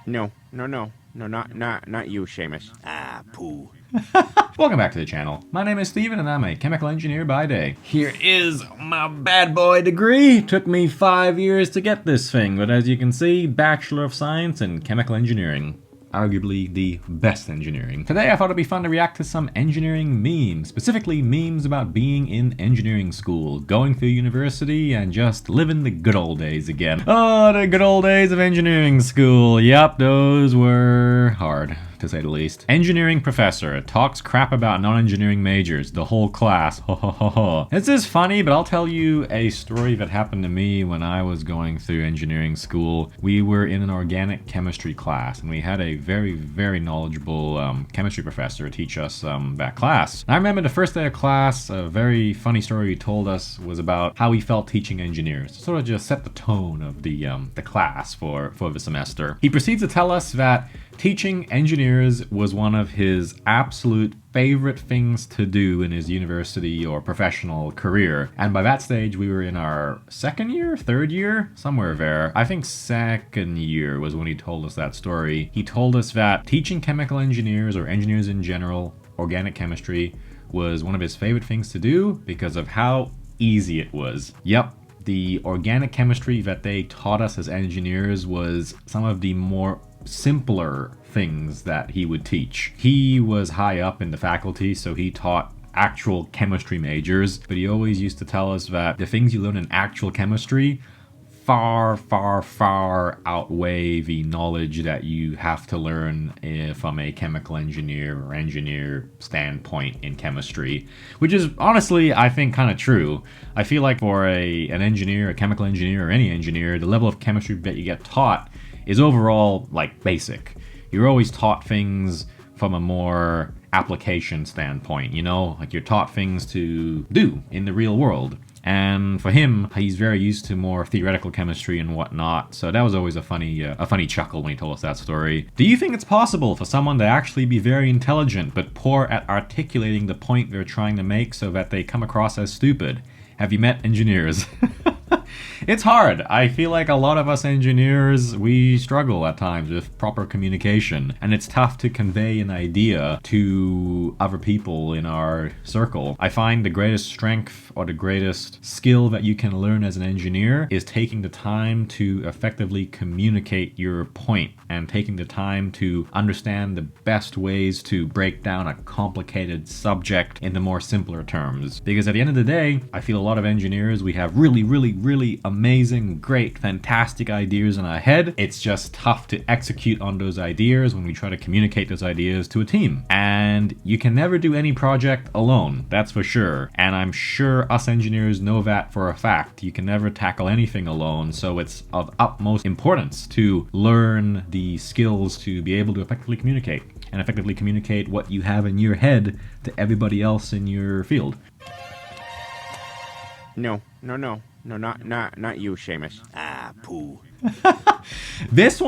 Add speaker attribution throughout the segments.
Speaker 1: No, no, no, no, not you, Seamus.
Speaker 2: Ah, poo.
Speaker 3: Welcome back to the channel. My name is Steven and I'm a chemical engineer by day. Here is my bad boy degree. Took me 5 years to get this thing, but as you can see, Bachelor of Science in Chemical Engineering. Arguably the best engineering. Today I thought it'd be fun to react to some engineering memes, specifically memes about being in engineering school, going through university, and just living the good old days again. Oh, the good old days of engineering school. Yep, those were hard, to say the least. Engineering professor talks crap about non-engineering majors, the whole class. Ho ho ho ho. This is funny, but I'll tell you a story that happened to me when I was going through engineering school. We were in an organic chemistry class, and we had a very knowledgeable chemistry professor teach us that class. And I remember the first day of class, a very funny story he told us was about how he felt teaching engineers, to sort of just set the tone of the class for the semester. He proceeds to tell us that teaching engineers was one of his absolute favorite things to do in his university or professional career. And by that stage, we were in our second year, third year, somewhere there. I think second year was when he told us that story. He told us that teaching chemical engineers or engineers in general, organic chemistry, was one of his favorite things to do because of how easy it was. Yep. The organic chemistry that they taught us as engineers was some of the more simpler things that he would teach. He was high up in the faculty, so he taught actual chemistry majors, but he always used to tell us that the things you learn in actual chemistry far outweigh the knowledge that you have to learn from a chemical engineer or engineer standpoint in chemistry, which is honestly, I think, kind of true. I feel like for an engineer, a chemical engineer, or any engineer, the level of chemistry that you get taught is overall like basic. You're always taught things from a more application standpoint, you know, like you're taught things to do in the real world. And for him, he's very used to more theoretical chemistry and whatnot, so that was always a funny chuckle when he told us that story. Do you think it's possible for someone to actually be very intelligent but poor at articulating the point they're trying to make so that they come across as stupid? Have you met engineers? It's hard. I feel like a lot of us engineers, we struggle at times with proper communication, and it's tough to convey an idea to other people in our circle. I find the greatest strength or the greatest skill that you can learn as an engineer is taking the time to effectively communicate your point and taking the time to understand the best ways to break down a complicated subject into more simpler terms. Because at the end of the day, I feel a lot of engineers, we have really amazing, great, fantastic ideas in our head. It's just tough to execute on those ideas when we try to communicate those ideas to a team. And you can never do any project alone, that's for sure. And I'm sure us engineers know that for a fact. You can never tackle anything alone, so it's of utmost importance to learn the skills to be able to effectively communicate, and effectively communicate what you have in your head to everybody else in your field.
Speaker 1: No, not you, Seamus.
Speaker 2: Ah, poo.
Speaker 3: This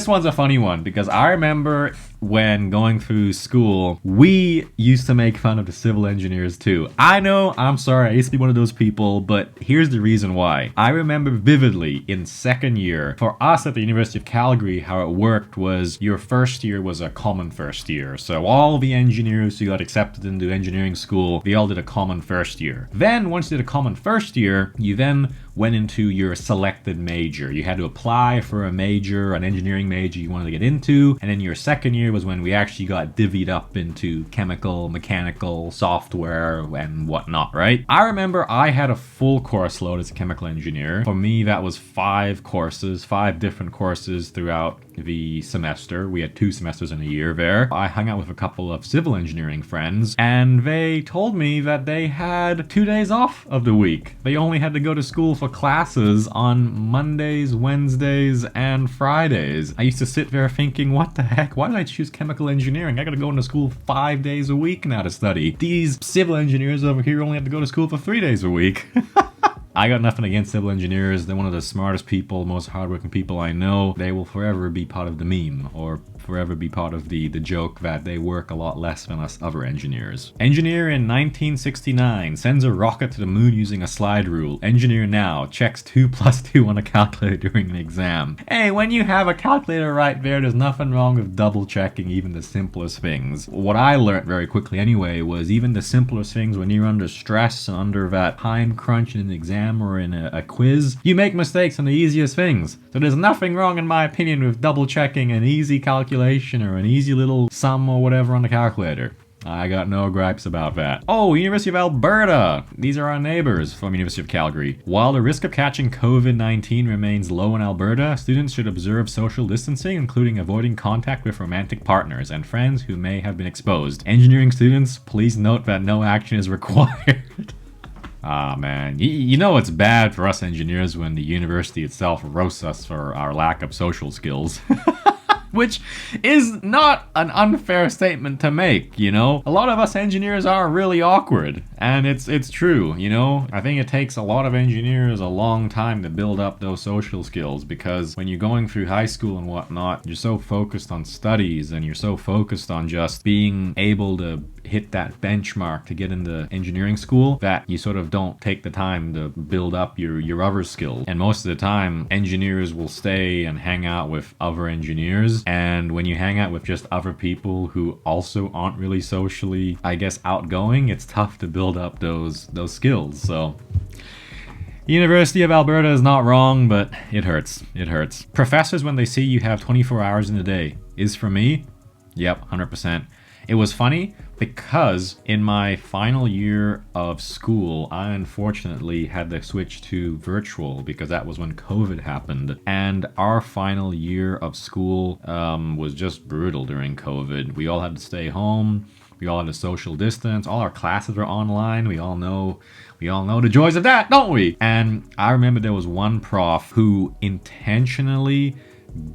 Speaker 3: one's a funny one because I remember when going through school, we used to make fun of the civil engineers too. I know, I'm sorry, I used to be one of those people, but here's the reason why. I remember vividly in second year, for us at the University of Calgary, how it worked was your first year was a common first year. So all the engineers who got accepted into engineering school, they all did a common first year. Then once you did a common first year, you then went into your selected major. You had to apply for a major, an engineering major you wanted to get into, and then your second year was when we actually got divvied up into chemical, mechanical, software, and whatnot, right? I remember I had a full course load as a chemical engineer. For me, that was 5 courses, 5 different courses throughout the semester. We had 2 semesters in a year there. I hung out with a couple of civil engineering friends, and they told me that they had 2 days off of the week. They only had to go to school for classes on Mondays, Wednesdays, and Fridays. I used to sit there thinking, what the heck? Why did I choose chemical engineering? I gotta go into school 5 days a week now to study. These civil engineers over here only have to go to school for 3 days a week. I got nothing against civil engineers. They're one of the smartest people, most hardworking people I know. They will forever be part of the meme, or forever be part of the joke that they work a lot less than us other engineers. Engineer in 1969 sends a rocket to the moon using a slide rule. Engineer now checks 2 plus 2 on a calculator during an exam. Hey, when you have a calculator right there's nothing wrong with double checking even the simplest things. What I learned very quickly anyway was even the simplest things, when you're under stress and under that time crunch in an exam or in a quiz, you make mistakes on the easiest things. So there's nothing wrong, in my opinion, with double checking an easy calculation or an easy little sum or whatever on the calculator. I got no gripes about that. Oh, University of Alberta. These are our neighbors from University of Calgary. While the risk of catching COVID-19 remains low in Alberta, students should observe social distancing, including avoiding contact with romantic partners and friends who may have been exposed. Engineering students, please note that no action is required. Ah, man. You know it's bad for us engineers when the university itself roasts us for our lack of social skills. Which is not an unfair statement to make, you know? A lot of us engineers are really awkward, and it's true, you know? I think it takes a lot of engineers a long time to build up those social skills, because when you're going through high school and whatnot, you're so focused on studies and you're so focused on just being able to hit that benchmark to get into engineering school that you sort of don't take the time to build up your other skills. And most of the time, engineers will stay and hang out with other engineers. And when you hang out with just other people who also aren't really socially, I guess, outgoing, it's tough to build up those skills. So University of Alberta is not wrong, but it hurts. It hurts. Professors, when they see you have 24 hours in a day, is for me? Yep, 100%. It was funny because in my final year of school, I unfortunately had to switch to virtual because that was when COVID happened. And our final year of school was just brutal during COVID. We all had to stay home. We all had to social distance. All our classes were online. We all know the joys of that, don't we? And I remember there was one prof who intentionally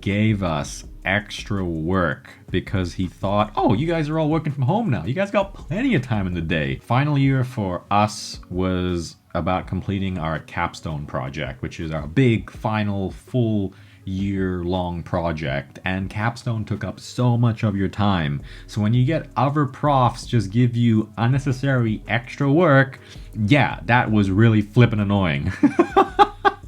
Speaker 3: gave us extra work because he thought, oh, you guys are all working from home now. You guys got plenty of time in the day. Final year for us was about completing our capstone project, which is our big final full year-long project, and capstone took up so much of your time. So when you get other profs just give you unnecessary extra work, yeah, that was really flippin' annoying.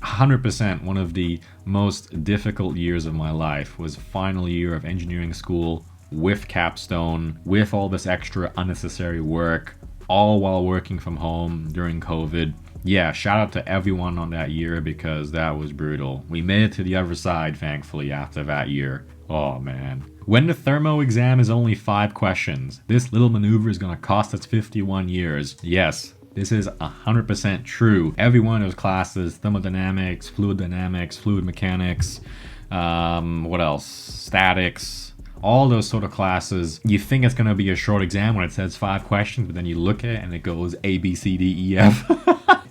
Speaker 3: 100% one of the most difficult years of my life was final year of engineering school with capstone, with all this extra unnecessary work, all while working from home during COVID. Yeah, shout out to everyone on that year because that was brutal. We made it to the other side, thankfully, after that year. Oh, man. When the thermo exam is only 5 questions, this little maneuver is going to cost us 51 years. Yes, this is 100% true. Every one of those classes, thermodynamics, fluid dynamics, fluid mechanics, what else? Statics, all those sort of classes. You think it's going to be a short exam when it says 5 questions, but then you look at it and it goes A, B, C, D, E, F.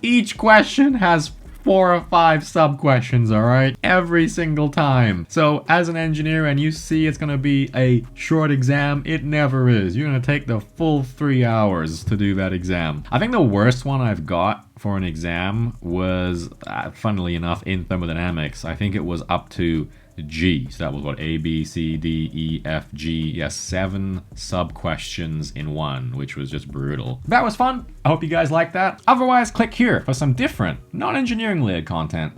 Speaker 3: Each question has 4 or 5 sub-questions, alright? Every single time. So as an engineer and you see it's gonna be a short exam, it never is. You're gonna take the full 3 hours to do that exam. I think the worst one I've got for an exam was, funnily enough, in thermodynamics. I think it was up to G. So that was what, A, B, C, D, E, F, G. Yeah, 7 sub-questions in one, which was just brutal. That was fun. I hope you guys liked that. Otherwise, click here for some different, non-engineering related content.